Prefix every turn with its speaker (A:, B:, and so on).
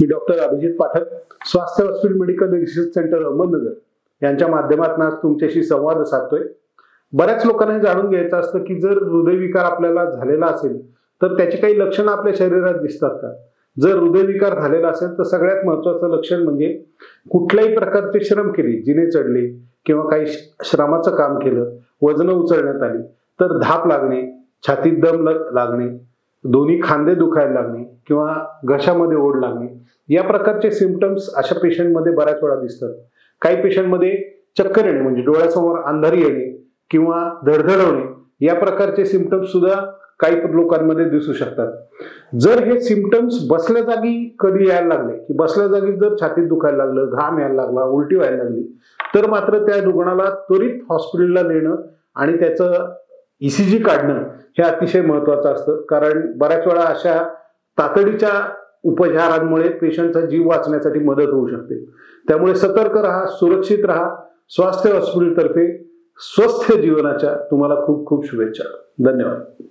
A: मी doctor Abhijit Pathak, स्वास्थ्य hospital medical research centre Ahmednagar यांच्या माध्यमातून आज तुमच्याशी संवाद साधतोय। बऱ्याच लोकांना जाणून घ्यायचं असतं की जर हृदयविकार आपल्याला झालेला असेल तर त्याची काही लक्षणं आपल्या शरीरात दिसतात का? जर हृदयविकार झालेला असेल तर सगळ्यात महत्त्वाचं लक्षण म्हणजे कुठल्याही प्रकारचे श्रम केले, जिने चढले किंवा काही श्रमाचं काम केलं, वजन उचलण्यात आली तर धाप लागणे, छातीत दम लागणे, दोन्ही खांदे दुखायला लागणे किंवा घशामध्ये ओढ लागणे, या प्रकारचे सिम्पटम्स अशा पेशंटमध्ये बऱ्याच वेळा दिसतात। काही पेशंटमध्ये चक्कर येणे म्हणजे डोळ्यासमोर अंधारी येणे किंवा धडधडवणे, या प्रकारचे सिम्पटम्स सुद्धा काही लोकांमध्ये दिसू शकतात। जर हे सिम्पटम्स बसल्या जागी कधी यायला लागले की बसल्या जागी जर छातीत दुखायला लागलं, घाम यायला लागला, उलटी व्हायला लागली तर मात्र त्या रुग्णाला त्वरित हॉस्पिटलला नेणं आणि त्याचं ईसीजी काढणं हे अतिशय महत्त्वाचं असतं। कारण बऱ्याच वेळा अशा तातडीच्या उपचारांमुळे पेशंटचा जीव वाचण्यासाठी मदत होऊ शकते। त्यामुळे सतर्क राहा, सुरक्षित राहा। स्वास्थ्य हॉस्पिटल तर्फे स्वस्थ जीवनाच्या तुम्हाला खूप खूप शुभेच्छा। धन्यवाद।